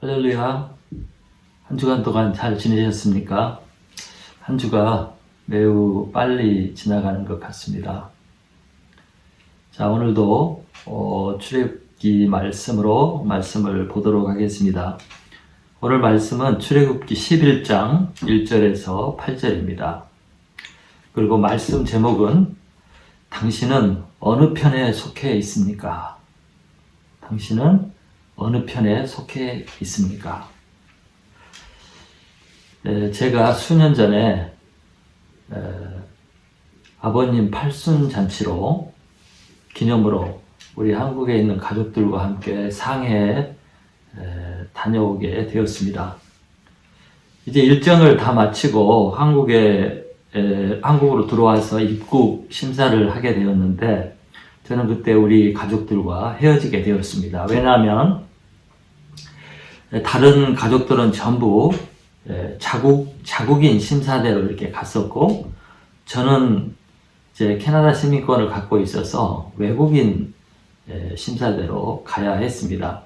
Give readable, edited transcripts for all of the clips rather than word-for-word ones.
할렐루야. 한 주간 동안 잘 지내셨습니까? 한 주가 매우 빨리 지나가는 것 같습니다. 자, 오늘도 출애굽기 말씀으로 말씀을 보도록 하겠습니다. 오늘 말씀은 출애굽기 11장 1절에서 8절입니다. 그리고 말씀 제목은 당신은 어느 편에 속해 있습니까? 당신은 어느 편에 속해 있습니까? 제가 수년 전에 아버님 팔순 잔치로 기념으로 우리 한국에 있는 가족들과 함께 상해에 다녀오게 되었습니다. 이제 일정을 다 마치고 한국으로 들어와서 입국 심사를 하게 되었는데 저는 그때 우리 가족들과 헤어지게 되었습니다. 왜냐하면 다른 가족들은 전부 자국인 심사대로 이렇게 갔었고 저는 이제 캐나다 시민권을 갖고 있어서 외국인 심사대로 가야 했습니다.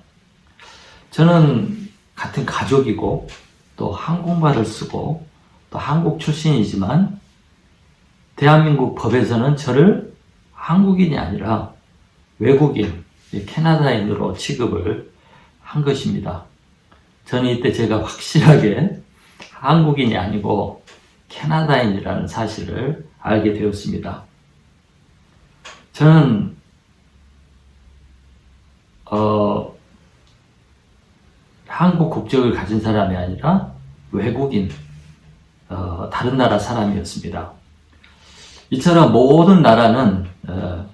저는 같은 가족이고 또 한국말을 쓰고 또 한국 출신이지만 대한민국 법에서는 저를 한국인이 아니라 외국인, 캐나다인으로 취급을 한 것입니다. 저는 이때 제가 확실하게 한국인이 아니고 캐나다인이라는 사실을 알게 되었습니다. 저는 한국 국적을 가진 사람이 아니라 외국인, 다른 나라 사람이었습니다. 이처럼 모든 나라는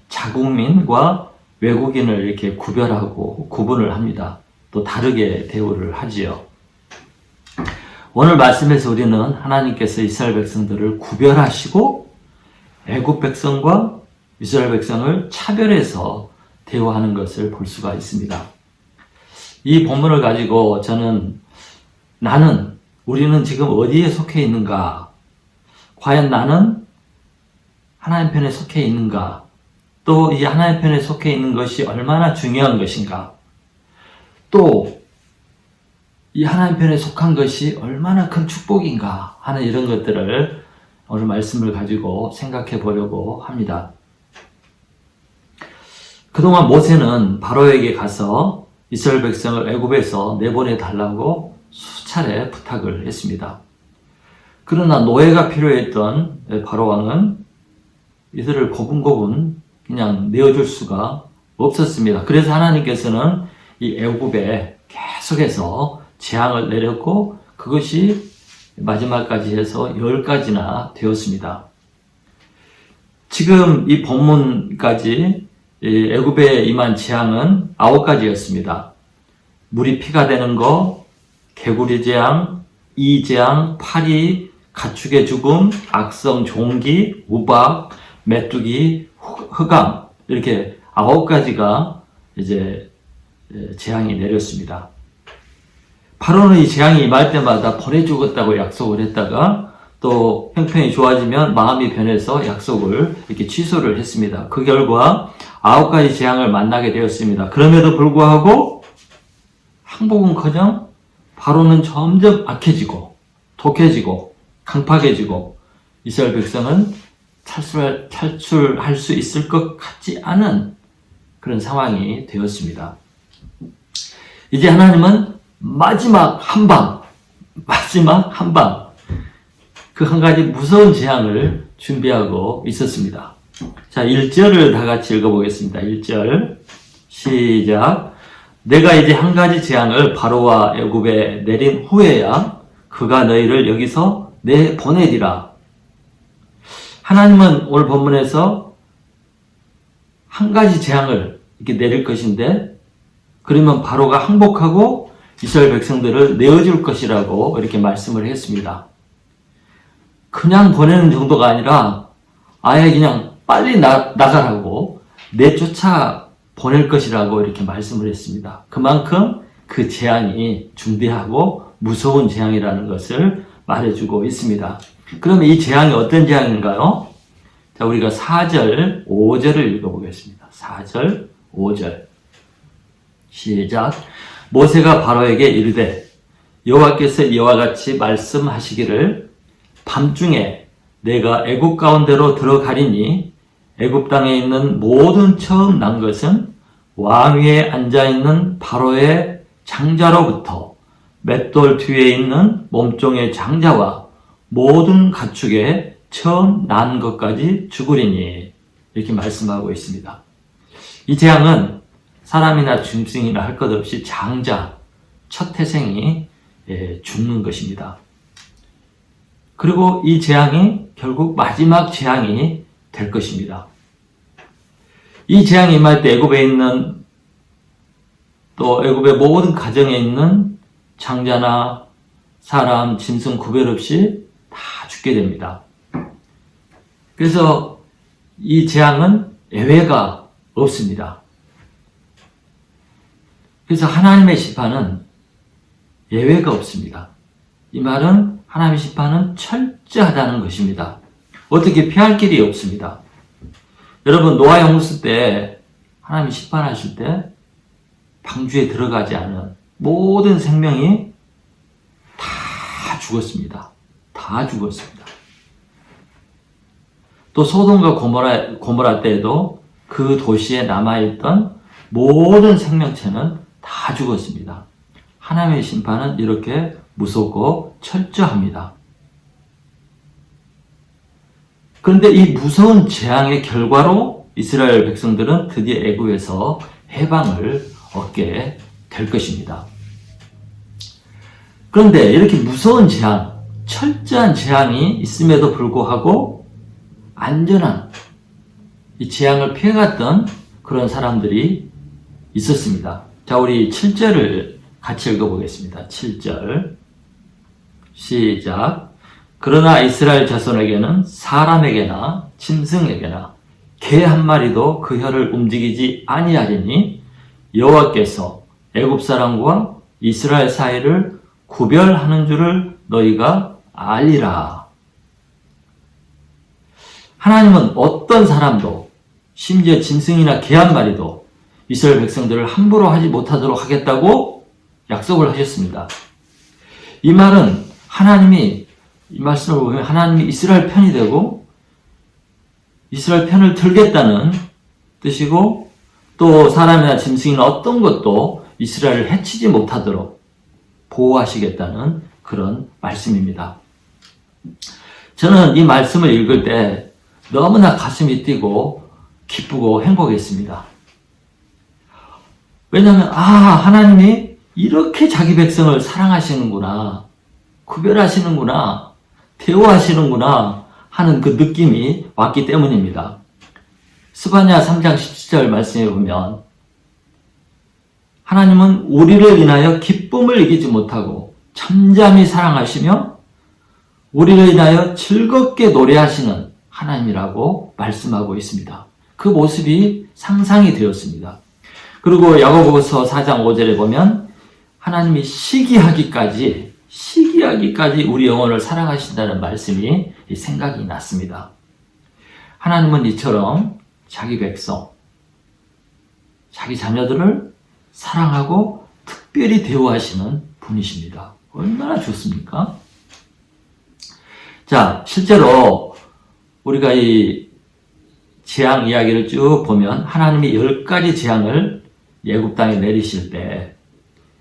자국민과 외국인을 이렇게 구별하고 구분을 합니다. 또 다르게 대우를 하지요. 오늘 말씀에서 우리는 하나님께서 이스라엘 백성들을 구별하시고 애굽 백성과 이스라엘 백성을 차별해서 대우하는 것을 볼 수가 있습니다. 이 본문을 가지고 저는 우리는 지금 어디에 속해 있는가? 과연 나는 하나님 편에 속해 있는가? 또 이 하나님 편에 속해 있는 것이 얼마나 중요한 것인가? 또 이 하나님 편에 속한 것이 얼마나 큰 축복인가 하는 이런 것들을 오늘 말씀을 가지고 생각해 보려고 합니다. 그동안 모세는 바로에게 가서 이스라엘 백성을 애굽에서 내보내 달라고 수차례 부탁을 했습니다. 그러나 노예가 필요했던 바로 왕은 이들을 고분고분 그냥 내어줄 수가 없었습니다. 그래서 하나님께서는 이 애굽에 계속해서 재앙을 내렸고 그것이 마지막까지 해서 10가지나 되었습니다. 지금 이 본문까지 애굽에 임한 재앙은 9가지였습니다. 물이 피가 되는 거, 개구리 재앙, 이 재앙, 파리, 가축의 죽음, 악성 종기, 우박, 메뚜기, 흑암 이렇게 9가지가 이제 재앙이 내렸습니다. 바로는 이 재앙이 임할 때마다 보내주겠다고 약속을 했다가 또 형편이 좋아지면 마음이 변해서 약속을 이렇게 취소를 했습니다. 그 결과 9가지 재앙을 만나게 되었습니다. 그럼에도 불구하고 항복은커녕 바로는 점점 악해지고 독해지고 강팍해지고 이스라엘 백성은 탈출할 수 있을 것 같지 않은 그런 상황이 되었습니다. 이제 하나님은 마지막 한 방, 그 한 가지 무서운 재앙을 준비하고 있었습니다. 자, 1절을 다 같이 읽어보겠습니다. 1절 시작. 내가 이제 한 가지 재앙을 바로와 애굽에 내린 후에야 그가 너희를 여기서 내보내리라. 하나님은 오늘 본문에서 한 가지 재앙을 이렇게 내릴 것인데 그러면 바로가 항복하고 이스라엘 백성들을 내어줄 것이라고 이렇게 말씀을 했습니다. 그냥 보내는 정도가 아니라 아예 그냥 빨리 나가라고 내쫓아 보낼 것이라고 이렇게 말씀을 했습니다. 그만큼 그 재앙이 중대하고 무서운 재앙이라는 것을 말해주고 있습니다. 그러면 이 재앙이 어떤 재앙인가요? 자, 우리가 4절, 5절을 읽어보겠습니다. 4절, 5절. 시작. 모세가 바로에게 이르되 여호와께서 이와 같이 말씀하시기를 밤중에 내가 애굽 가운데로 들어가리니 애굽 땅에 있는 모든 처음 난 것은 왕 위에 앉아있는 바로의 장자로부터 맷돌 뒤에 있는 몸종의 장자와 모든 가축에 처음 난 것까지 죽으리니 이렇게 말씀하고 있습니다. 이 재앙은 사람이나 짐승이나 할 것 없이 장자, 첫 태생이 죽는 것입니다. 그리고 이 재앙이 결국 마지막 재앙이 될 것입니다. 이 재앙이 임할 때 애굽에 있는 또 애굽의 모든 가정에 있는 장자나 사람, 짐승 구별 없이 다 죽게 됩니다. 그래서 이 재앙은 예외가 없습니다. 그래서 하나님의 심판은 예외가 없습니다. 이 말은 하나님의 심판은 철저하다는 것입니다. 어떻게 피할 길이 없습니다. 여러분 노아 홍수 때 하나님이 심판하실 때 방주에 들어가지 않은 모든 생명이 다 죽었습니다. 다 죽었습니다. 또 소돔과 고모라 때에도 그 도시에 남아있던 모든 생명체는 다 죽었습니다. 하나님의 심판은 이렇게 무섭고 철저합니다. 그런데 이 무서운 재앙의 결과로 이스라엘 백성들은 드디어 애굽에서 해방을 얻게 될 것입니다. 그런데 이렇게 무서운 재앙, 철저한 재앙이 있음에도 불구하고 안전한 이 재앙을 피해갔던 그런 사람들이 있었습니다. 자, 우리 7절을 같이 읽어보겠습니다. 7절 시작. 그러나 이스라엘 자손에게는 사람에게나 짐승에게나 개 한 마리도 그 혀를 움직이지 아니하리니 여호와께서 애굽 사람과 이스라엘 사이를 구별하는 줄을 너희가 알리라. 하나님은 어떤 사람도 심지어 짐승이나 개 한 마리도 이스라엘 백성들을 함부로 하지 못하도록 하겠다고 약속을 하셨습니다. 이 말은 하나님이 이 말씀을 보면 하나님이 이스라엘 편이 되고 이스라엘 편을 들겠다는 뜻이고 또 사람이나 짐승이나 어떤 것도 이스라엘을 해치지 못하도록 보호하시겠다는 그런 말씀입니다. 저는 이 말씀을 읽을 때 너무나 가슴이 뛰고 기쁘고 행복했습니다. 왜냐하면 하나님이 이렇게 자기 백성을 사랑하시는구나, 구별하시는구나, 대우하시는구나 하는 그 느낌이 왔기 때문입니다. 스바냐 3장 17절 말씀에 보면 하나님은 우리를 인하여 기쁨을 이기지 못하고 잠잠히 사랑하시며 우리를 인하여 즐겁게 노래하시는 하나님이라고 말씀하고 있습니다. 그 모습이 상상이 되었습니다. 그리고 야고보서 4장 5절에 보면 하나님이 시기하기까지 우리 영혼을 사랑하신다는 말씀이 생각이 났습니다. 하나님은 이처럼 자기 백성, 자기 자녀들을 사랑하고 특별히 대우하시는 분이십니다. 얼마나 좋습니까? 자, 실제로 우리가 이 재앙 이야기를 쭉 보면 하나님이 10가지 재앙을 애굽 땅에 내리실 때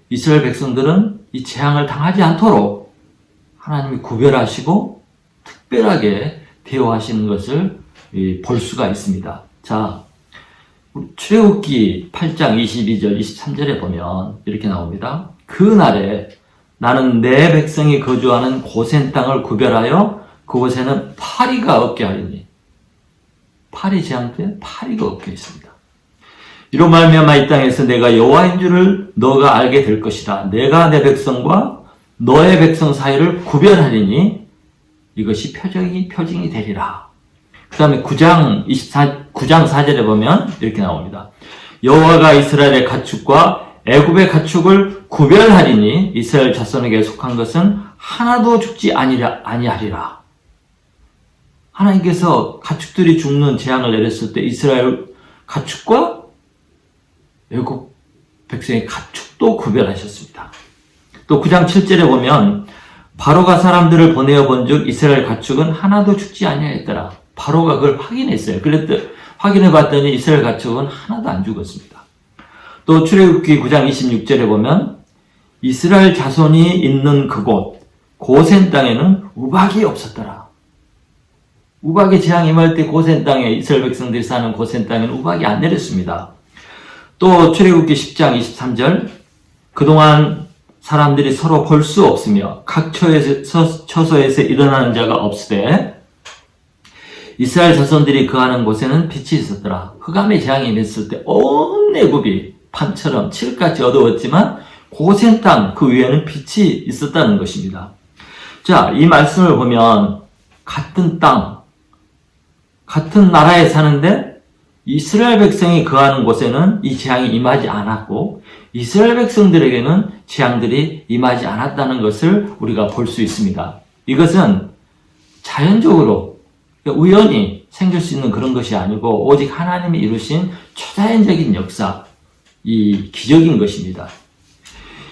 이스라엘 백성들은 이 재앙을 당하지 않도록 하나님이 구별하시고 특별하게 대우하시는 것을 볼 수가 있습니다. 자, 출애굽기 8장 22절 23절에 보면 이렇게 나옵니다. 그 날에 나는 내 백성이 거주하는 고센 땅을 구별하여 그곳에는 파리가 없게 하리니. 파리 재앙 때 파리가 없게 했습니다. 이로 말미암아 이 땅에서 내가 여호와인 줄을 너가 알게 될 것이라. 내가 내 백성과 너의 백성 사이를 구별하리니 이것이 표징이 되리라. 그 다음에 9장 4절에 보면 이렇게 나옵니다. 여호와가 이스라엘의 가축과 애굽의 가축을 구별하리니 이스라엘 자손에게 속한 것은 하나도 죽지 아니하리라. 하나님께서 가축들이 죽는 재앙을 내렸을 때 이스라엘 가축과 애굽 백성의 가축 또 구별하셨습니다. 또 9장 7절에 보면 바로가 사람들을 보내어 본즉 이스라엘 가축은 하나도 죽지 아니하였더라. 바로가 그걸 확인했어요. 확인해 봤더니 이스라엘 가축은 하나도 안 죽었습니다. 또 출애굽기 9장 26절에 보면 이스라엘 자손이 있는 그곳 고센 땅에는 우박이 없었더라. 우박의 재앙이 임할 때 고센 땅에 이스라엘 백성들이 사는 고센 땅에는 우박이 안 내렸습니다. 또 출애굽기 10장 23절 그동안 사람들이 서로 볼 수 없으며 각 처소에서 일어나는 자가 없으되 이스라엘 자손들이 거하는 곳에는 빛이 있었더라. 흑암의 재앙이 임했을 때 온 애굽이 밤처럼 칠같이 어두웠지만 고센 땅 그 위에는 빛이 있었다는 것입니다. 자, 이 말씀을 보면 같은 땅, 같은 나라에 사는데 이스라엘 백성이 거하는 곳에는 이 재앙이 임하지 않았고 이스라엘 백성들에게는 재앙들이 임하지 않았다는 것을 우리가 볼 수 있습니다. 이것은 자연적으로 우연히 생길 수 있는 그런 것이 아니고 오직 하나님이 이루신 초자연적인 역사, 이 기적인 것입니다.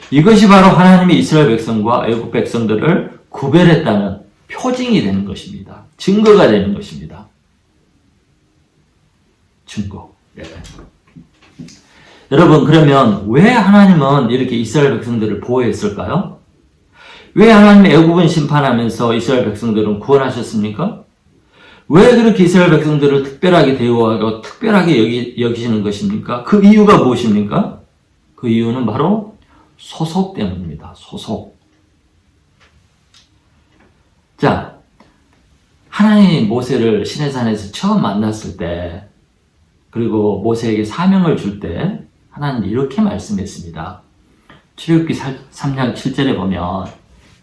이것이 바로 하나님이 이스라엘 백성과 애국 백성들을 구별했다는 표징이 되는 것입니다. 증거가 되는 것입니다. 증거. 네. 여러분, 그러면 왜 하나님은 이렇게 이스라엘 백성들을 보호했을까요? 왜 하나님이 애국은 심판하면서 이스라엘 백성들은 구원하셨습니까? 왜 그렇게 이스라엘 백성들을 특별하게 대우하고 특별하게 여기시는 것입니까? 그 이유가 무엇입니까? 그 이유는 바로 소속 때문입니다. 소속. 자, 하나님이 모세를 시내산에서 처음 만났을 때, 그리고 모세에게 사명을 줄 때 하나님이 이렇게 말씀했습니다. 출애굽기 3장 7절에 보면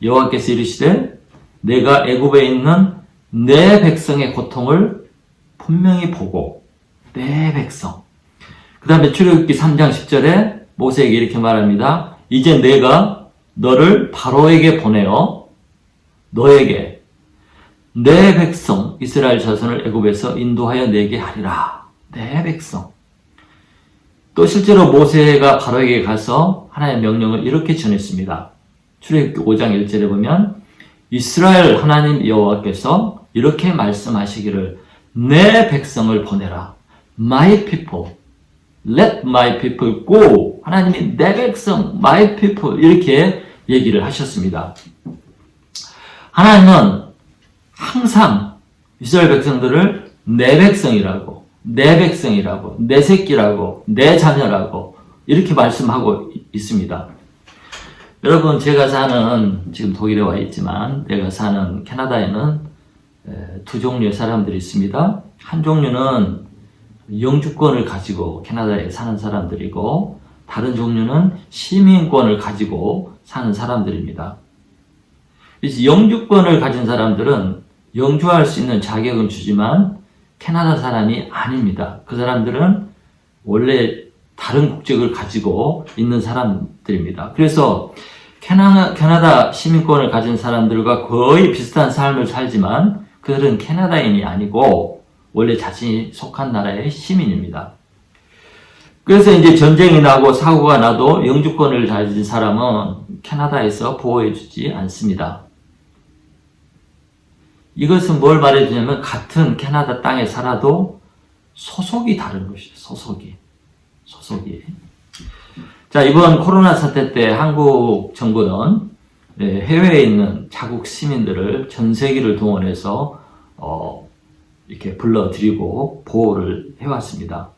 여호와께서 이르시되 내가 애굽에 있는 내 백성의 고통을 분명히 보고 내 백성. 그 다음에 출애굽기 3장 10절에 모세에게 이렇게 말합니다. 이제 내가 너를 바로에게 보내어 너에게 내 백성 이스라엘 자손을 애굽에서 인도하여 내게 하리라. 내 백성. 또 실제로 모세가 바로에게 가서 하나님의 명령을 이렇게 전했습니다. 출애굽기 5장 1절에 보면 이스라엘 하나님 여호와께서 이렇게 말씀하시기를 내 백성을 보내라. My people. Let my people go. 하나님이 내 백성, my people 이렇게 얘기를 하셨습니다. 하나님은 항상 이스라엘 백성들을 내 백성이라고, 내 백성이라고, 내 새끼라고, 내 자녀라고 이렇게 말씀하고 있습니다. 여러분, 제가 사는, 지금 독일에 와 있지만 내가 사는 캐나다에는 두 종류의 사람들이 있습니다. 한 종류는 영주권을 가지고 캐나다에 사는 사람들이고 다른 종류는 시민권을 가지고 사는 사람들입니다. 영주권을 가진 사람들은 영주할 수 있는 자격은 주지만 캐나다 사람이 아닙니다. 그 사람들은 원래 다른 국적을 가지고 있는 사람들입니다. 그래서 캐나다 시민권을 가진 사람들과 거의 비슷한 삶을 살지만 그들은 캐나다인이 아니고 원래 자신이 속한 나라의 시민입니다. 그래서 이제 전쟁이 나고 사고가 나도 영주권을 가진 사람은 캐나다에서 보호해주지 않습니다. 이것은 뭘 말해주냐면 같은 캐나다 땅에 살아도 소속이 다른 것이죠. 소속이. 자, 이번 코로나 사태 때 한국 정부는 해외에 있는 자국 시민들을 전 세계를 동원해서 이렇게 불러들이고 보호를 해왔습니다.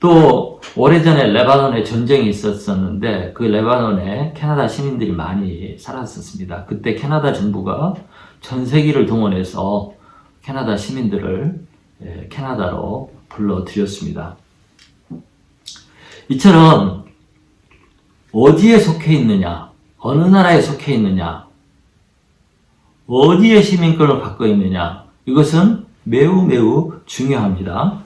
또 오래전에 레바논에 전쟁이 있었는데 그 레바논에 캐나다 시민들이 많이 살았었습니다. 그때 캐나다 정부가 전 세계를 동원해서 캐나다 시민들을 캐나다로 불러들였습니다. 이처럼 어디에 속해 있느냐, 어느 나라에 속해 있느냐, 어디에 시민권을 갖고 있느냐, 이것은 매우 중요합니다.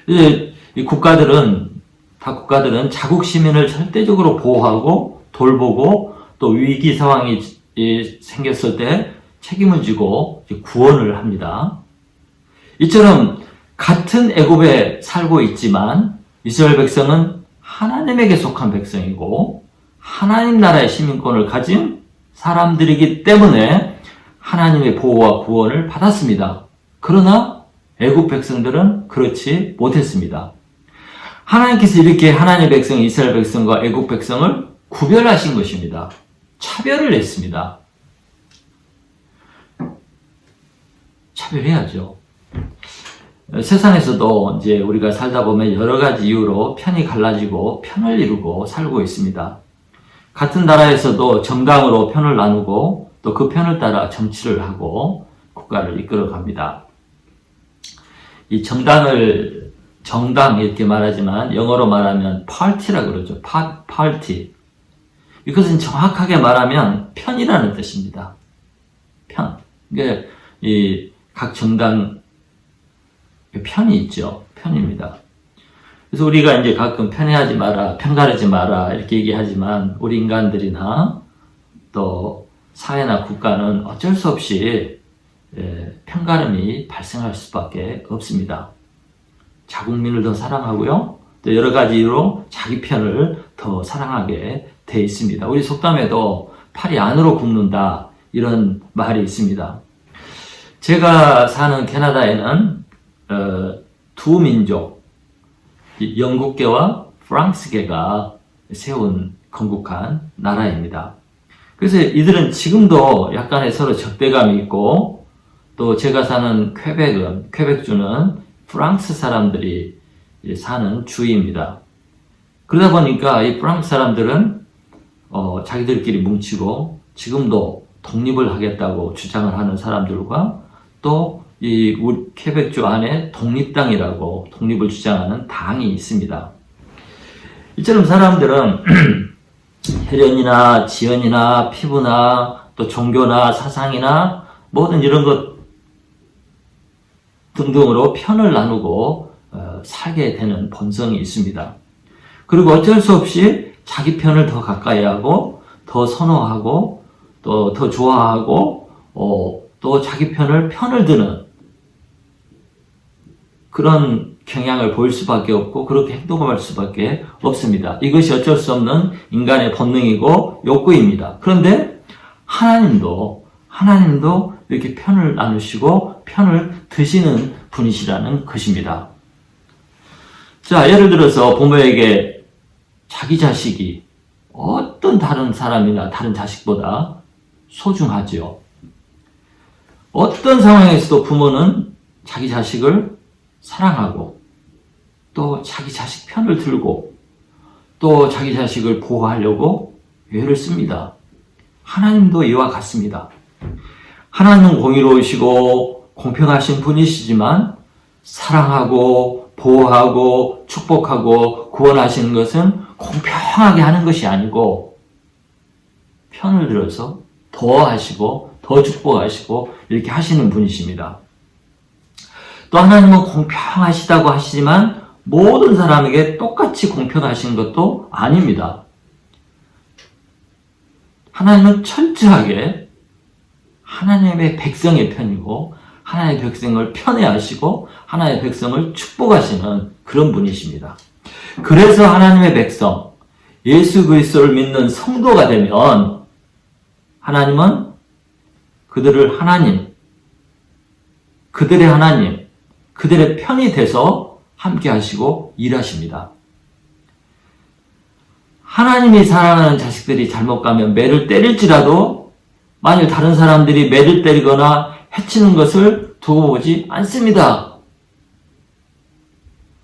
이 국가들은 자국 시민을 절대적으로 보호하고 돌보고 또 위기 상황이 생겼을 때 책임을 지고 구원을 합니다. 이처럼 같은 애굽에 살고 있지만 이스라엘 백성은 하나님에게 속한 백성이고 하나님 나라의 시민권을 가진 사람들이기 때문에 하나님의 보호와 구원을 받았습니다. 그러나 애국 백성들은 그렇지 못했습니다. 하나님께서 이렇게 하나님의 백성, 이스라엘 백성과 애국 백성을 구별하신 것입니다. 차별을 했습니다. 차별해야죠. 세상에서도 이제 우리가 살다 보면 여러 가지 이유로 편이 갈라지고 편을 이루고 살고 있습니다. 같은 나라에서도 정당으로 편을 나누고 또 그 편을 따라 정치를 하고 국가를 이끌어 갑니다. 이 정당 이렇게 말하지만 영어로 말하면 party라고 그러죠. party. 이것은 정확하게 말하면 편이라는 뜻입니다. 편. 그러니까 이 각 정당 편이 있죠. 편입니다. 그래서 우리가 이제 가끔 편애하지 마라, 편가르지 마라 이렇게 얘기하지만 우리 인간들이나 또 사회나 국가는 어쩔 수 없이 편가름이 발생할 수밖에 없습니다. 자국민을 더 사랑하고요. 또 여러 가지 이유로 자기 편을 더 사랑하게 돼 있습니다. 우리 속담에도 팔이 안으로 굽는다 이런 말이 있습니다. 제가 사는 캐나다에는 두 민족, 영국계와 프랑스계가 세운 건국한 나라입니다. 그래서 이들은 지금도 약간의 서로 적대감이 있고 또 제가 사는 퀘벡주는 프랑스 사람들이 사는 주입니다. 그러다 보니까 이 프랑스 사람들은 자기들끼리 뭉치고 지금도 독립을 하겠다고 주장을 하는 사람들과 또 이 퀘벡주 안에 독립당이라고 독립을 주장하는 당이 있습니다. 이처럼 사람들은 혈연이나 지연이나 피부나 또 종교나 사상이나 모든 이런 것 등등으로 편을 나누고 살게 되는 본성이 있습니다. 그리고 어쩔 수 없이 자기 편을 더 가까이 하고 더 선호하고 또 더 좋아하고 또 자기 편을 드는 그런 경향을 보일 수밖에 없고 그렇게 행동할 수밖에 없습니다. 이것이 어쩔 수 없는 인간의 본능이고 욕구입니다. 그런데 하나님도 이렇게 편을 나누시고 편을 드시는 분이시라는 것입니다. 자, 예를 들어서 부모에게 자기 자식이 어떤 다른 사람이나 다른 자식보다 소중하지요. 어떤 상황에서도 부모는 자기 자식을 사랑하고 또 자기 자식 편을 들고 또 자기 자식을 보호하려고 애를 씁니다. 하나님도 이와 같습니다. 하나님은 공의로우시고 공평하신 분이시지만 사랑하고 보호하고 축복하고 구원하시는 것은 공평하게 하는 것이 아니고 편을 들어서 더 하시고 더 축복하시고 이렇게 하시는 분이십니다. 또 하나님은 공평하시다고 하시지만 모든 사람에게 똑같이 공평하신 것도 아닙니다. 하나님은 철저하게 하나님의 백성의 편이고 하나님의 백성을 편애하시고 하나님의 백성을 축복하시는 그런 분이십니다. 그래서 하나님의 백성, 예수 그리스도를 믿는 성도가 되면 하나님은 그들을 그들의 하나님, 그들의 편이 돼서 함께 하시고 일하십니다. 하나님이 사랑하는 자식들이 잘못 가면 매를 때릴지라도 만일 다른 사람들이 매를 때리거나 해치는 것을 두고 보지 않습니다.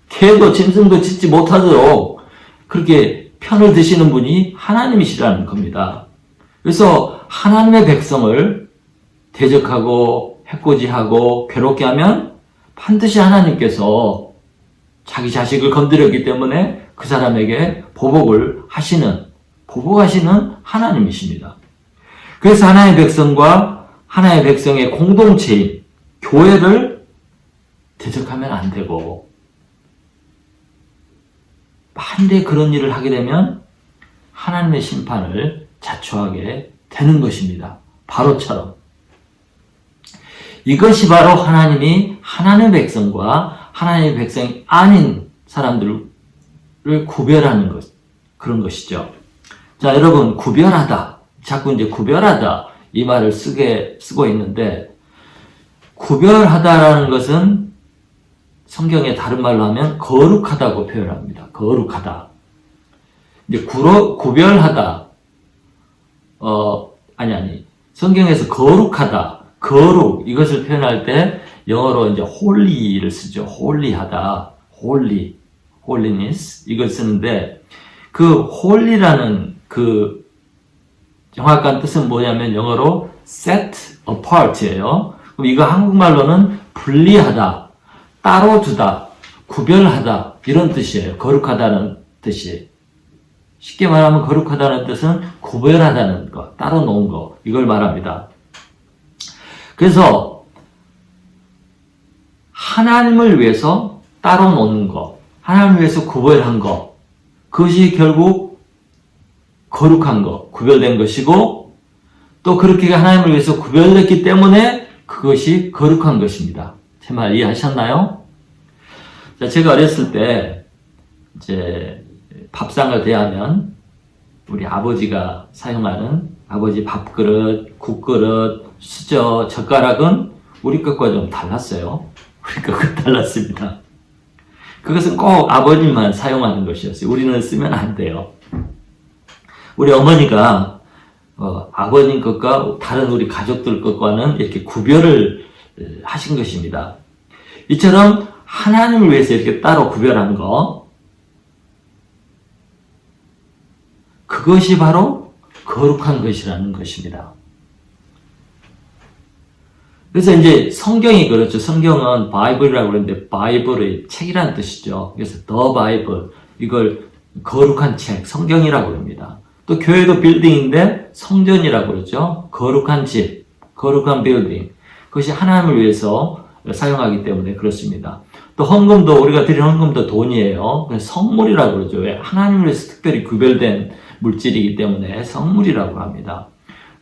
개도 짐승도 짖지 못하도록 그렇게 편을 드시는 분이 하나님이시라는 겁니다. 그래서 하나님의 백성을 대적하고 해코지하고 괴롭게 하면 반드시 하나님께서 자기 자식을 건드렸기 때문에 그 사람에게 보복하시는 하나님이십니다. 그래서 하나님의 백성과 하나님의 백성의 공동체인 교회를 대적하면 안 되고 만일에 그런 일을 하게 되면 하나님의 심판을 자초하게 되는 것입니다. 바로처럼. 이것이 바로 하나님이 하나님의 백성과 하나님의 백성이 아닌 사람들을 구별하는 것, 그런 것이죠. 자, 여러분, 구별하다. 자꾸 이제 구별하다. 이 말을 쓰고 있는데, 구별하다라는 것은 성경에 다른 말로 하면 거룩하다고 표현합니다. 거룩하다. 이제 구별하다. 성경에서 거룩하다. 거룩. 이것을 표현할 때 영어로 이제 holy를 쓰죠. holy하다. holiness. 이걸 쓰는데, 그 holy라는 그 정확한 뜻은 뭐냐면 영어로 set apart예요. 그럼 이거 한국말로는 분리하다, 따로 두다, 구별하다 이런 뜻이에요. 거룩하다는 뜻이. 쉽게 말하면 거룩하다는 뜻은 구별하다는 거, 따로 놓은 거 이걸 말합니다. 그래서 하나님을 위해서 따로 놓는 거, 하나님을 위해서 구별한 거, 그것이 결국 거룩한 거, 구별된 것이고, 또 그렇게 하나님을 위해서 구별됐기 때문에 그것이 거룩한 것입니다. 제 말 이해하셨나요? 자, 제가 어렸을 때, 이제, 밥상을 대하면, 우리 아버지가 사용하는 아버지 밥그릇, 국그릇, 수저, 젓가락은 우리 것과 좀 달랐어요. 우리 것과 달랐습니다. 그것은 꼭 아버님만 사용하는 것이었어요. 우리는 쓰면 안 돼요. 우리 어머니가 아버님 것과 다른 우리 가족들 것과는 이렇게 구별을 하신 것입니다. 이처럼 하나님을 위해서 이렇게 따로 구별한 거, 그것이 바로 거룩한 것이라는 것입니다. 그래서 이제 성경이 그렇죠. 성경은 바이블이라고 그러는데 바이블의 책이라는 뜻이죠. 그래서 The Bible, 이걸 거룩한 책, 성경이라고 합니다. 또 교회도 빌딩인데 성전이라고 그러죠. 거룩한 집, 거룩한 빌딩. 그것이 하나님을 위해서 사용하기 때문에 그렇습니다. 또 헌금도, 우리가 드리는 헌금도 돈이에요. 그래서 성물이라고 그러죠. 왜? 하나님을 위해서 특별히 구별된 물질이기 때문에 성물이라고 합니다.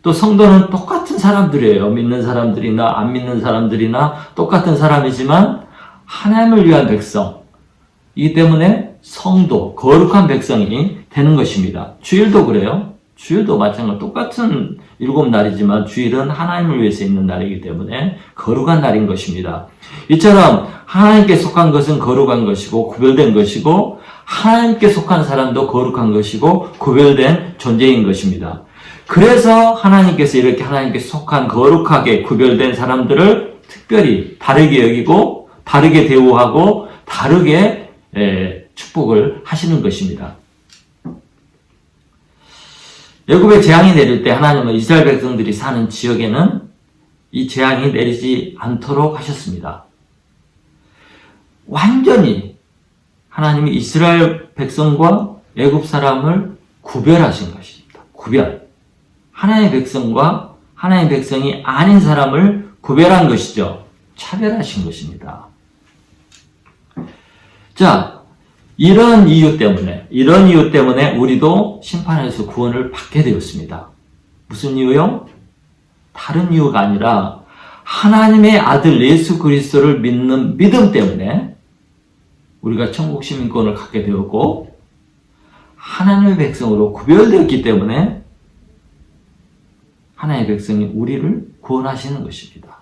또 성도는 똑같은 사람들이에요. 믿는 사람들이나 안 믿는 사람들이나 똑같은 사람이지만 하나님을 위한 백성이기 때문에 성도, 거룩한 백성이 되는 것입니다. 주일도 그래요. 주일도 마찬가지로 똑같은 7날이지만 주일은 하나님을 위해서 있는 날이기 때문에 거룩한 날인 것입니다. 이처럼 하나님께 속한 것은 거룩한 것이고 구별된 것이고 하나님께 속한 사람도 거룩한 것이고 구별된 존재인 것입니다. 그래서 하나님께서 이렇게 하나님께 속한 거룩하게 구별된 사람들을 특별히 다르게 여기고 다르게 대우하고 다르게 축복을 하시는 것입니다. 애굽에 재앙이 내릴 때 하나님은 이스라엘 백성들이 사는 지역에는 이 재앙이 내리지 않도록 하셨습니다. 완전히 하나님이 이스라엘 백성과 애굽 사람을 구별하신 것입니다. 구별. 하나님의 백성과 하나님의 백성이 아닌 사람을 구별한 것이죠. 차별하신 것입니다. 자, 이런 이유 때문에 우리도 심판에서 구원을 받게 되었습니다. 무슨 이유요? 다른 이유가 아니라 하나님의 아들 예수 그리스도를 믿는 믿음 때문에 우리가 천국 시민권을 갖게 되었고 하나님의 백성으로 구별되었기 때문에 하나님의 백성이 우리를 구원하시는 것입니다.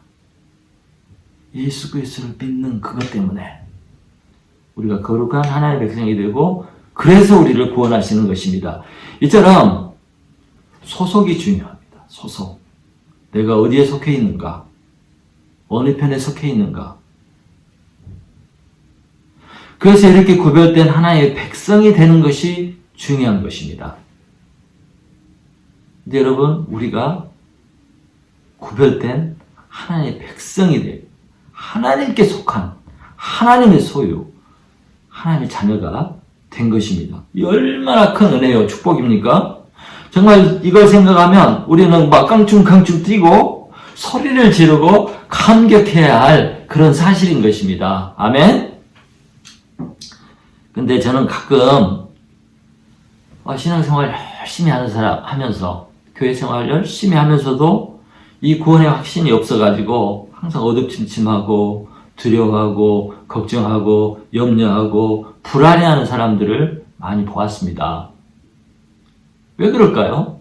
예수 그리스도를 믿는 그것 때문에 우리가 거룩한 하나님의 백성이 되고 그래서 우리를 구원하시는 것입니다. 이처럼 소속이 중요합니다. 소속. 내가 어디에 속해 있는가? 어느 편에 속해 있는가? 그래서 이렇게 구별된 하나님의 백성이 되는 것이 중요한 것입니다. 근데 여러분, 우리가 구별된 하나님의 백성이 되고 하나님께 속한 하나님의 소유, 하나님의 자녀가 된 것입니다. 이 얼마나 큰 은혜요, 축복입니까? 정말 이걸 생각하면 우리는 막 깡충깡충 뛰고 소리를 지르고 감격해야 할 그런 사실인 것입니다. 아멘? 근데 저는 가끔 신앙생활 열심히 하는 사람 하면서 교회 생활 열심히 하면서도 이 구원의 확신이 없어가지고 항상 어둡침침하고 두려워하고 걱정하고 염려하고 불안해하는 사람들을 많이 보았습니다. 왜 그럴까요?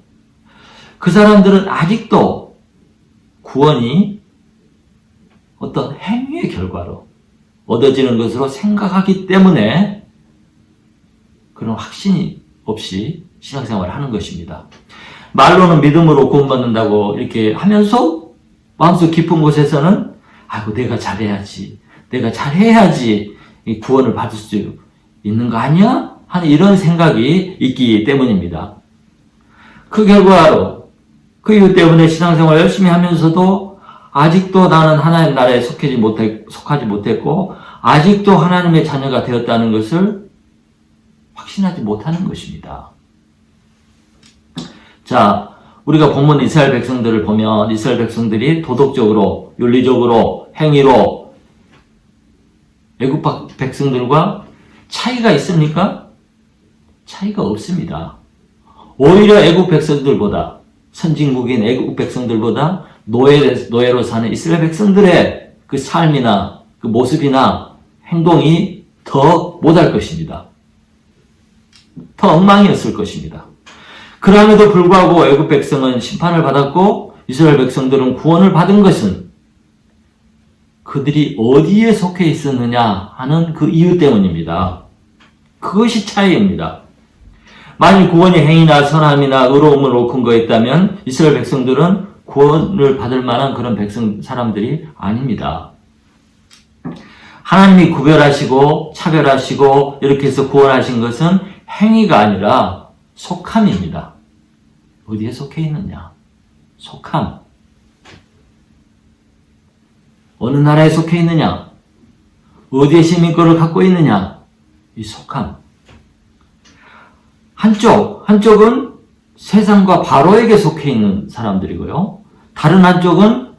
그 사람들은 아직도 구원이 어떤 행위의 결과로 얻어지는 것으로 생각하기 때문에 그런 확신이 없이 신앙생활을 하는 것입니다. 말로는 믿음으로 구원받는다고 이렇게 하면서 마음속 깊은 곳에서는 아이고 내가 잘해야지, 내가 잘해야지 이 구원을 받을 수 있는 거 아니야? 하는 이런 생각이 있기 때문입니다. 그 결과로 그 이유 때문에 신앙생활 열심히 하면서도 아직도 나는 하나님 나라에 속하지 못했고 아직도 하나님의 자녀가 되었다는 것을 확신하지 못하는 것입니다. 자, 우리가 본문 이스라엘 백성들을 보면 이스라엘 백성들이 도덕적으로, 윤리적으로, 행위로 애굽 백성들과 차이가 있습니까? 차이가 없습니다. 오히려 애굽 백성들보다, 선진국인 애굽 백성들보다 노예로 사는 이스라엘 백성들의 그 삶이나 그 모습이나 행동이 더 못할 것입니다. 더 엉망이었을 것입니다. 그럼에도 불구하고 애굽 백성은 심판을 받았고 이스라엘 백성들은 구원을 받은 것은 그들이 어디에 속해 있었느냐 하는 그 이유 때문입니다. 그것이 차이입니다. 만일 구원이 행위나 선함이나 의로움으로 근거했다면 이스라엘 백성들은 구원을 받을 만한 그런 사람들이 아닙니다. 하나님이 구별하시고 차별하시고 이렇게 해서 구원하신 것은 행위가 아니라 속함입니다. 어디에 속해 있느냐? 속함. 어느 나라에 속해 있느냐? 어디에 시민권을 갖고 있느냐? 이 속함. 한쪽은 세상과 바로에게 속해 있는 사람들이고요. 다른 한쪽은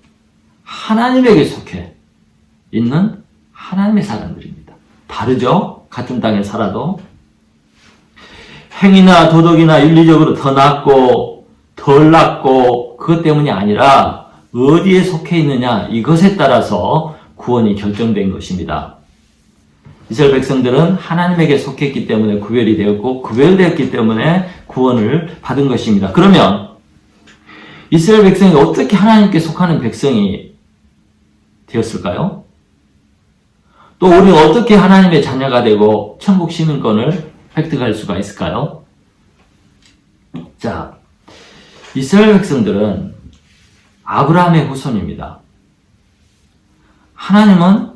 하나님에게 속해 있는 하나님의 사람들입니다. 다르죠? 같은 땅에 살아도. 행위나 도덕이나 윤리적으로 더 낫고 덜 낫고 그것 때문이 아니라 어디에 속해 있느냐 이것에 따라서 구원이 결정된 것입니다. 이스라엘 백성들은 하나님에게 속했기 때문에 구별이 되었고 구별되었기 때문에 구원을 받은 것입니다. 그러면 이스라엘 백성이 어떻게 하나님께 속하는 백성이 되었을까요? 또 우리는 어떻게 하나님의 자녀가 되고 천국 시민권을 획득할 수가 있을까요? 자, 이스라엘 백성들은 아브라함의 후손입니다. 하나님은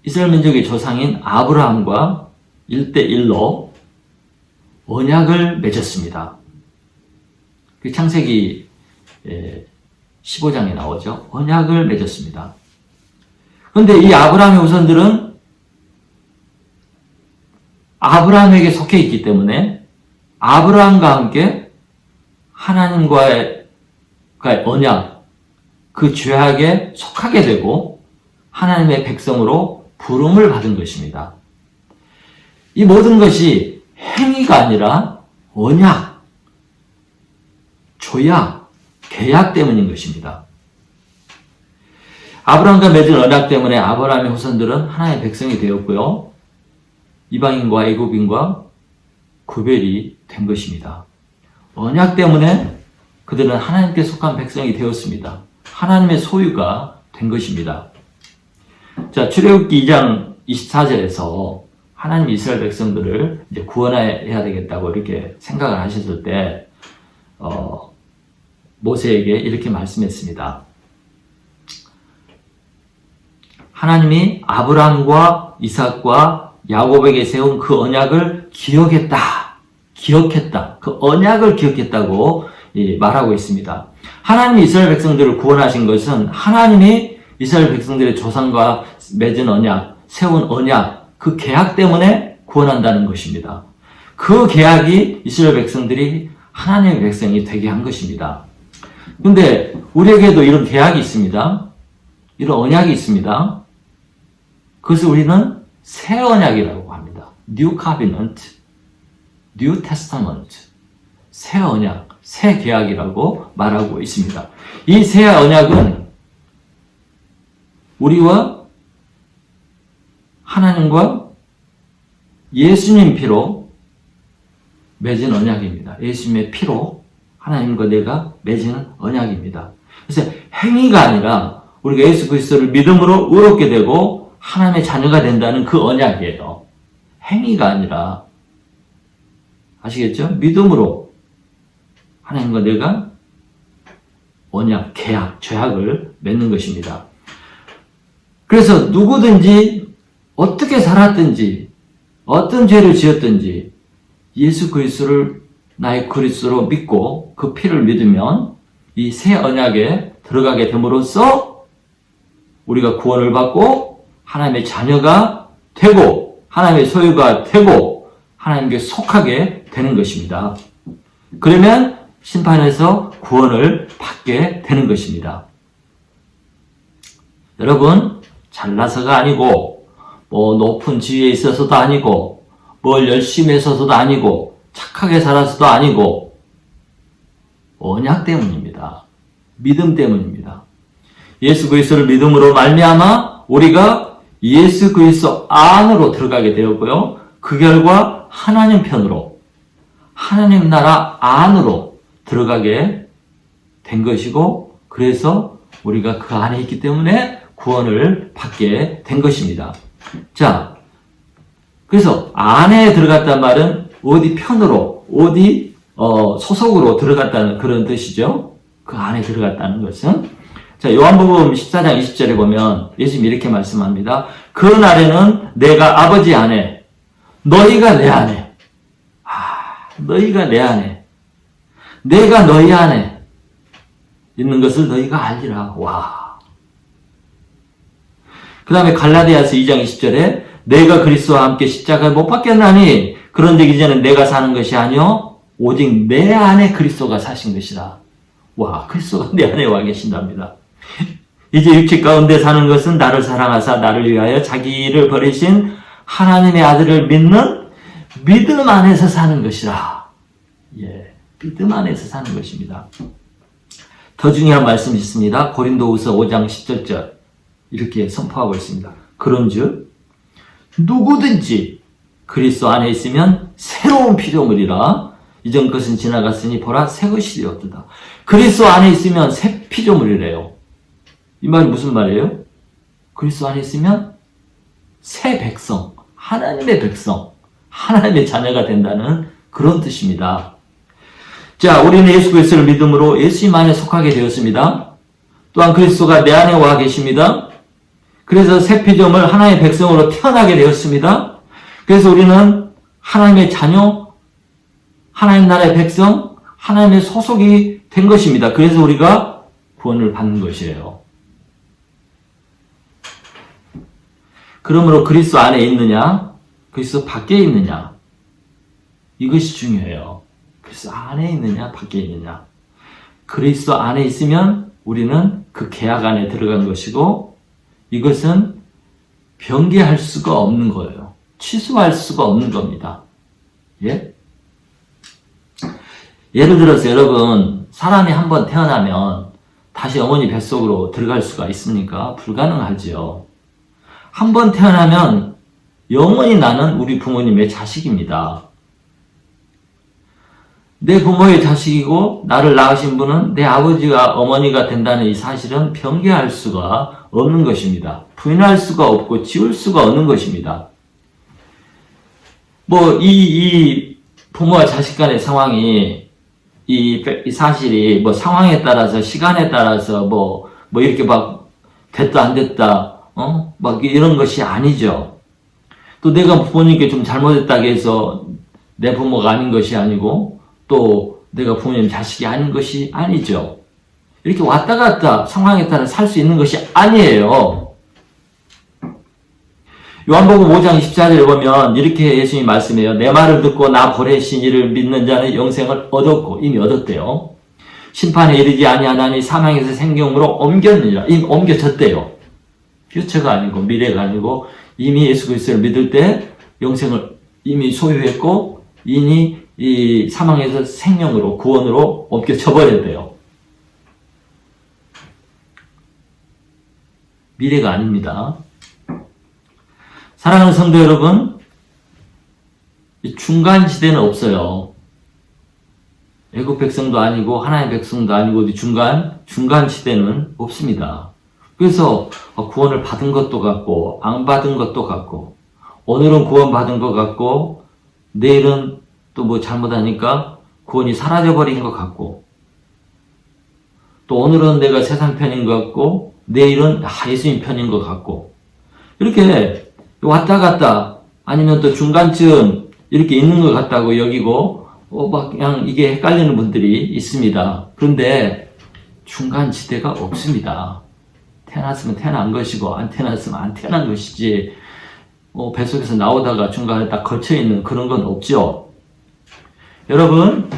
이스라엘 민족의 조상인 아브라함과 1대1로 언약을 맺었습니다. 그 창세기 15장에 나오죠. 언약을 맺었습니다. 그런데 이 아브라함의 후손들은 아브라함에게 속해 있기 때문에 아브라함과 함께 하나님과의 언약, 그 죄악에 속하게 되고 하나님의 백성으로 부름을 받은 것입니다. 이 모든 것이 행위가 아니라 언약, 조약, 계약 때문인 것입니다. 아브라함과 맺은 언약 때문에 아브라함의 후손들은 하나님의 백성이 되었고요. 이방인과 애굽인과 구별이 된 것입니다. 언약 때문에 그들은 하나님께 속한 백성이 되었습니다. 하나님의 소유가 된 것입니다. 자, 출애굽기 2장 24절에서 하나님 이스라엘 백성들을 이제 구원해야 되겠다고 이렇게 생각을 하셨을 때 모세에게 이렇게 말씀했습니다. 하나님이 아브라함과 이삭과 야곱에게 세운 그 언약을 기억했다. 그 언약을 기억했다고 말하고 있습니다. 하나님이 이스라엘 백성들을 구원하신 것은 하나님이 이스라엘 백성들의 조상과 맺은 언약, 세운 언약, 그 계약 때문에 구원한다는 것입니다. 그 계약이 이스라엘 백성들이 하나님의 백성이 되게 한 것입니다. 그런데 우리에게도 이런 계약이 있습니다. 이런 언약이 있습니다. 그것을 우리는 새 언약이라고 합니다. New Covenant, New Testament, 새 언약, 새 계약이라고 말하고 있습니다. 이 새 언약은 우리와 하나님과 예수님 피로 맺은 언약입니다. 예수님의 피로 하나님과 내가 맺은 언약입니다. 그래서 행위가 아니라 우리가 예수 그리스도를 믿음으로 의롭게 되고 하나님의 자녀가 된다는 그 언약이에요. 행위가 아니라, 아시겠죠? 믿음으로 하나님과 내가 언약, 계약, 죄악을 맺는 것입니다. 그래서 누구든지 어떻게 살았든지 어떤 죄를 지었든지 예수 그리스도를 나의 그리스도로 믿고 그 피를 믿으면 이 새 언약에 들어가게 됨으로써 우리가 구원을 받고 하나님의 자녀가 되고 하나님의 소유가 되고 하나님께 속하게 되는 것입니다. 그러면 심판에서 구원을 받게 되는 것입니다. 여러분, 잘나서가 아니고 뭐 높은 지위에 있어서도 아니고 뭘 열심히 해서도 아니고 착하게 살아서도 아니고 언약 때문입니다. 믿음 때문입니다. 예수 그리스도를 믿음으로 말미암아 우리가 예수 그리스도 안으로 들어가게 되었고요. 그 결과 하나님 편으로, 하나님 나라 안으로 들어가게 된 것이고, 그래서 우리가 그 안에 있기 때문에 구원을 받게 된 것입니다. 자, 그래서 안에 들어갔단 말은 어디 편으로, 어디 소속으로 들어갔다는 그런 뜻이죠. 그 안에 들어갔다는 것은. 자, 요한복음 14장 20절에 보면 예수님이 이렇게 말씀합니다. 그 날에는 내가 아버지 안에, 너희가 내 안에, 너희가 내 안에, 내가 너희 안에 있는 것을 너희가 알리라. 와. 그 다음에 갈라디아서 2장 20절에 내가 그리스도와 함께 십자가에 못 박혔나니 그런즉 이제는 내가 사는 것이 아니요 오직 내 안에 그리스도가 사신 것이라. 와, 그리스도가 내 안에 와 계신답니다. 이제 육체 가운데 사는 것은 나를 사랑하사 나를 위하여 자기를 버리신 하나님의 아들을 믿는 믿음 안에서 사는 것이라. 예, 믿음 안에서 사는 것입니다. 더 중요한 말씀이 있습니다. 고린도후서 5장 10절 이렇게 선포하고 있습니다. 그런즉 누구든지 그리스도 안에 있으면 새로운 피조물이라. 이전 것은 지나갔으니 보라 새 것이 되었도다. 그리스도 안에 있으면 새 피조물이래요. 이 말이 무슨 말이에요? 그리스도 안에 있으면 새 백성, 하나님의 백성, 하나님의 자녀가 된다는 그런 뜻입니다. 자, 우리는 예수 그리스도를 믿음으로 예수님 안에 속하게 되었습니다. 또한 그리스도가 내 안에 와 계십니다. 그래서 새 피조물 하나님의 백성으로 태어나게 되었습니다. 그래서 우리는 하나님의 자녀, 하나님 나라의 백성, 하나님의 소속이 된 것입니다. 그래서 우리가 구원을 받는 것이에요. 그러므로 그리스도 안에 있느냐, 그리스도 밖에 있느냐, 이것이 중요해요. 그리스도 안에 있느냐, 밖에 있느냐. 그리스도 안에 있으면 우리는 그 계약 안에 들어간 것이고, 이것은 변개할 수가 없는 거예요. 취소할 수가 없는 겁니다. 예? 예를 들어서 여러분, 사람이 한번 태어나면 다시 어머니 뱃속으로 들어갈 수가 있습니까? 불가능하지요. 한번 태어나면 영원히 나는 우리 부모님의 자식입니다. 내 부모의 자식이고 나를 낳으신 분은 내 아버지가 어머니가 된다는 이 사실은 변개할 수가 없는 것입니다. 부인할 수가 없고 지울 수가 없는 것입니다. 뭐 이 부모와 자식 간의 상황이 이 사실이 뭐 상황에 따라서 시간에 따라서 뭐 이렇게 막 됐다 안 됐다 막 이런 것이 아니죠. 또 내가 부모님께 좀 잘못했다고 해서 내 부모가 아닌 것이 아니고 또 내가 부모님 자식이 아닌 것이 아니죠. 이렇게 왔다 갔다 상황에 따라 살 수 있는 것이 아니에요. 요한복음 5장 24절에 보면 이렇게 예수님이 말씀해요. 내 말을 듣고 나 보내신 이를 믿는 자는 영생을 얻었고 이미 얻었대요. 심판에 이르지 아니하나니 사망에서 생명으로 옮겼느니라. 이미 옮겨졌대요. 퓨처가 아니고 미래가 아니고 이미 예수 그리스도를 믿을 때 영생을 이미 소유했고 이미 이 사망에서 생명으로 구원으로 옮겨져 버렸대요. 미래가 아닙니다. 사랑하는 성도 여러분, 이 중간 지대는 없어요. 애국 백성도 아니고 하나의 백성도 아니고 중간 지대는 없습니다. 그래서 구원을 받은 것도 같고 안 받은 것도 같고, 오늘은 구원 받은 것 같고 내일은 또 뭐 잘못하니까 구원이 사라져버린 것 같고, 또 오늘은 내가 세상 편인 것 같고 내일은 예수님 편인 것 같고, 이렇게 왔다 갔다 아니면 또 중간쯤 이렇게 있는 것 같다고 여기고 막 그냥 이게 헷갈리는 분들이 있습니다. 그런데 중간 지대가 없습니다. 태어났으면 태어난 것이고 안 태어났으면 안 태어난 것이지, 뱃속에서 나오다가 중간에 딱 걸쳐있는 그런 건 없죠. 여러분,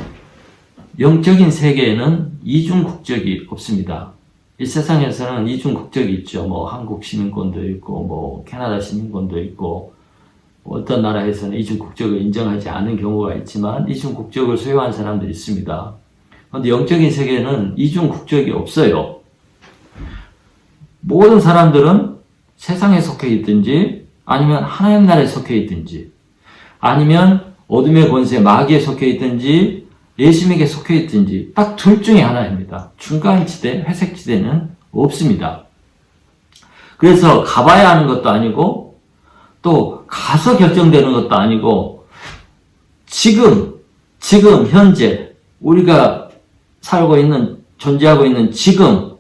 영적인 세계에는 이중 국적이 없습니다. 이 세상에서는 이중 국적이 있죠. 뭐 한국 시민권도 있고 뭐 캐나다 시민권도 있고, 어떤 나라에서는 이중 국적을 인정하지 않은 경우가 있지만 이중 국적을 소유한 사람들이 있습니다. 그런데 영적인 세계에는 이중 국적이 없어요. 모든 사람들은 세상에 속해 있든지 아니면 하나님 나라에 속해 있든지 아니면 어둠의 권세 마귀에 속해 있든지 예수님에게 속해 있든지 딱 둘 중에 하나입니다. 중간지대, 회색지대는 없습니다. 그래서 가봐야 하는 것도 아니고 또 가서 결정되는 것도 아니고, 지금 현재 우리가 존재하고 있는 지금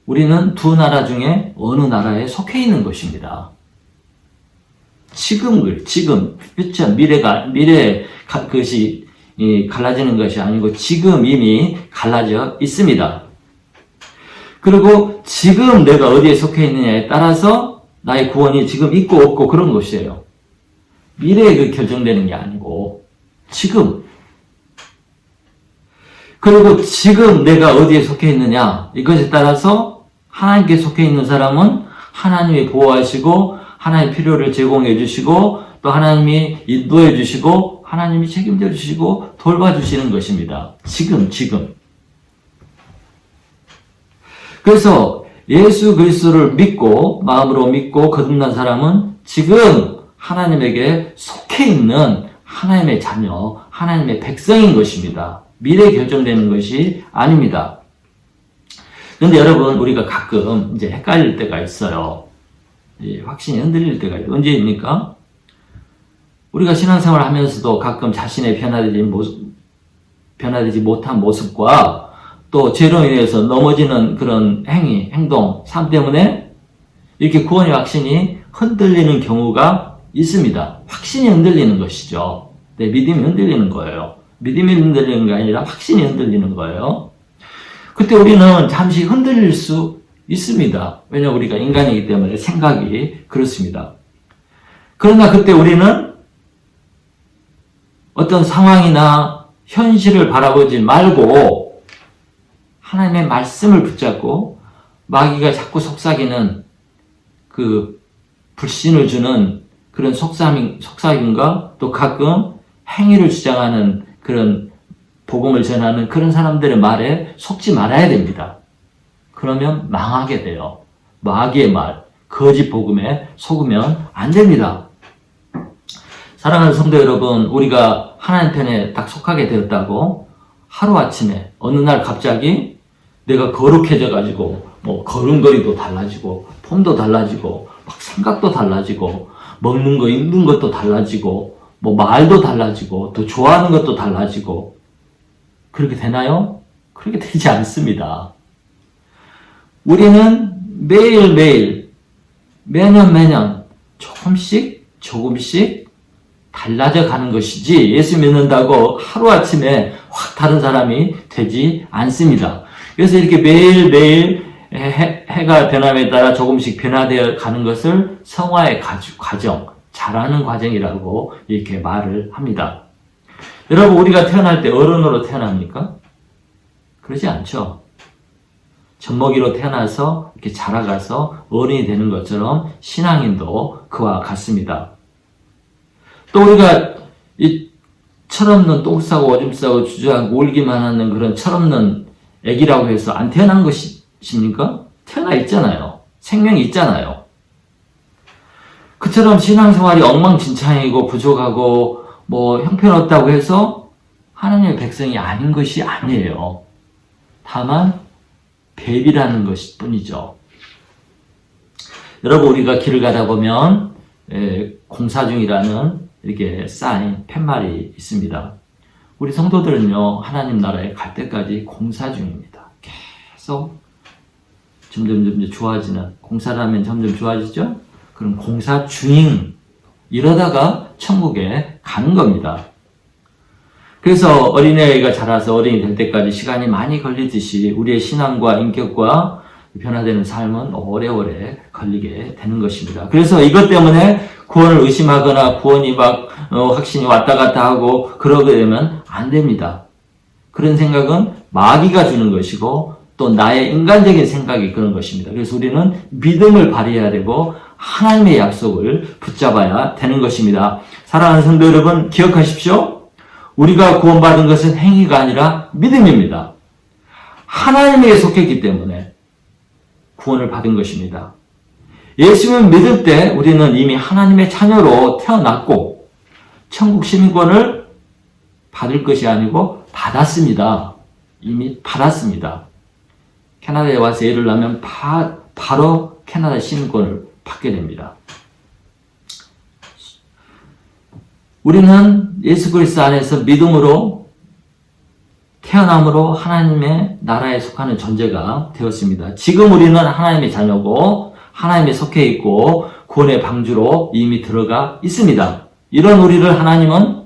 우리는 두 나라 중에 어느 나라에 속해 있는 것입니다. 지금, 그렇죠. 미래에 그것이 갈라지는 것이 아니고 지금 이미 갈라져 있습니다. 그리고 지금 내가 어디에 속해 있느냐에 따라서 나의 구원이 지금 있고 없고 그런 것이에요. 미래에 결정되는 게 아니고 지금. 그리고 지금 내가 어디에 속해 있느냐, 이것에 따라서 하나님께 속해 있는 사람은 하나님이 보호하시고 하나님의 필요를 제공해 주시고 또 하나님이 인도해 주시고 하나님이 책임져 주시고 돌봐주시는 것입니다. 지금. 그래서 예수 그리스도를 마음으로 믿고 거듭난 사람은 지금 하나님에게 속해 있는 하나님의 자녀, 하나님의 백성인 것입니다. 미래에 결정되는 것이 아닙니다. 그런데 여러분, 우리가 가끔 이제 헷갈릴 때가 있어요. 확신이 흔들릴 때가 있어요. 언제입니까? 우리가 신앙생활을 하면서도 가끔 자신의 변화되지 못한 모습과 또 죄로 인해서 넘어지는 그런 행동, 삶 때문에 이렇게 구원의 확신이 흔들리는 경우가 있습니다. 확신이 흔들리는 것이죠. 네, 믿음이 흔들리는 거예요. 믿음이 흔들리는 게 아니라 확신이 흔들리는 거예요. 그때 우리는 잠시 흔들릴 수 있습니다. 왜냐하면 우리가 인간이기 때문에 생각이 그렇습니다. 그러나 그때 우리는 어떤 상황이나 현실을 바라보지 말고 하나님의 말씀을 붙잡고 마귀가 자꾸 속삭이는 그 불신을 주는 그런 속삭임과 또 가끔 행위를 주장하는 그런 복음을 전하는 그런 사람들의 말에 속지 말아야 됩니다. 그러면 망하게 돼요. 마귀의 말, 거짓 복음에 속으면 안 됩니다. 사랑하는 성도 여러분, 우리가 하나님 편에 딱 속하게 되었다고 하루아침에 어느 날 갑자기 내가 거룩해져가지고 뭐 걸음걸이도 달라지고 폼도 달라지고 막 생각도 달라지고 먹는 거 입는 것도 달라지고 뭐 말도 달라지고 또 좋아하는 것도 달라지고 그렇게 되나요? 그렇게 되지 않습니다. 우리는 매일매일 매년 조금씩 달라져 가는 것이지 예수 믿는다고 하루아침에 확 다른 사람이 되지 않습니다. 그래서 이렇게 매일매일 해가 변함에 따라 조금씩 변화되어 가는 것을 성화의 과정, 자라는 과정이라고 이렇게 말을 합니다. 여러분, 우리가 태어날 때 어른으로 태어납니까? 그러지 않죠. 젖먹이로 태어나서 이렇게 자라가서 어른이 되는 것처럼 신앙인도 그와 같습니다. 또 우리가 이 철없는 똥 싸고 오줌 싸고 주저앉고 울기만 하는 그런 철없는 애기라고 해서 안 태어난 것입니까? 태어나 있잖아요. 생명이 있잖아요. 그처럼 신앙생활이 엉망진창이고 부족하고 뭐 형편없다고 해서 하나님의 백성이 아닌 것이 아니에요. 다만 뱀이라는 것일 뿐이죠. 여러분, 우리가 길을 가다 보면 공사 중이라는 이렇게 쌓인 팻말이 있습니다. 우리 성도들은요, 하나님 나라에 갈 때까지 공사 중입니다. 계속 점점 좋아지는, 공사를 하면 점점 좋아지죠? 그럼 공사 중인, 이러다가 천국에 가는 겁니다. 그래서 어린애가 자라서 어린이 될 때까지 시간이 많이 걸리듯이 우리의 신앙과 인격과 변화되는 삶은 오래오래 걸리게 되는 것입니다. 그래서 이것 때문에 구원을 의심하거나 구원이 확신이 왔다 갔다 하고 그러게 되면 안 됩니다. 그런 생각은 마귀가 주는 것이고 또 나의 인간적인 생각이 그런 것입니다. 그래서 우리는 믿음을 발휘해야 되고 하나님의 약속을 붙잡아야 되는 것입니다. 사랑하는 성도 여러분, 기억하십시오. 우리가 구원받은 것은 행위가 아니라 믿음입니다. 하나님에게 속했기 때문에 구원을 받은 것입니다. 예수님을 믿을 때 우리는 이미 하나님의 자녀로 태어났고 천국 시민권을 받을 것이 아니고 받았습니다. 이미 받았습니다. 캐나다에 와서 예를 나면 바로 캐나다 시민권을 받게 됩니다. 우리는 예수 그리스도 안에서 믿음으로 태어남으로 하나님의 나라에 속하는 존재가 되었습니다. 지금 우리는 하나님의 자녀고 하나님에 속해 있고 구원의 방주로 이미 들어가 있습니다. 이런 우리를 하나님은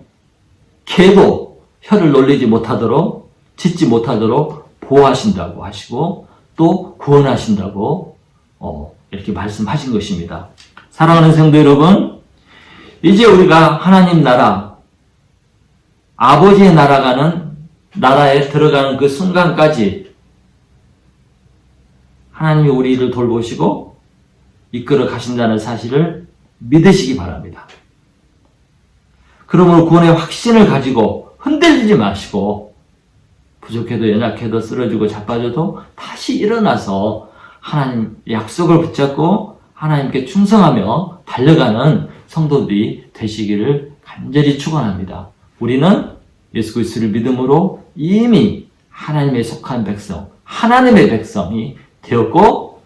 개도 혀를 놀리지 못하도록 짓지 못하도록 보호하신다고 하시고 또 구원하신다고 이렇게 말씀하신 것입니다. 사랑하는 성도 여러분, 이제 우리가 하나님 나라, 아버지의 나라에 들어가는 그 순간까지 하나님이 우리를 돌보시고 이끌어 가신다는 사실을 믿으시기 바랍니다. 그러므로 구원의 확신을 가지고 흔들리지 마시고 부족해도 연약해도 쓰러지고 자빠져도 다시 일어나서 하나님 약속을 붙잡고 하나님께 충성하며 달려가는 성도들이 되시기를 간절히 축원합니다. 우리는 예수 그리스도를 믿음으로 이미 하나님에 속한 백성, 하나님의 백성이 되었고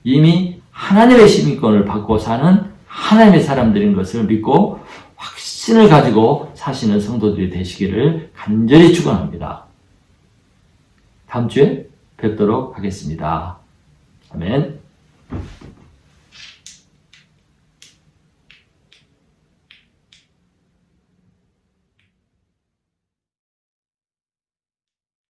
이미 하나님의 시민권을 받고 사는 하나님의 사람들인 것을 믿고 확신을 가지고 사시는 성도들이 되시기를 간절히 축원합니다. 다음 주에 뵙도록 하겠습니다. 아멘.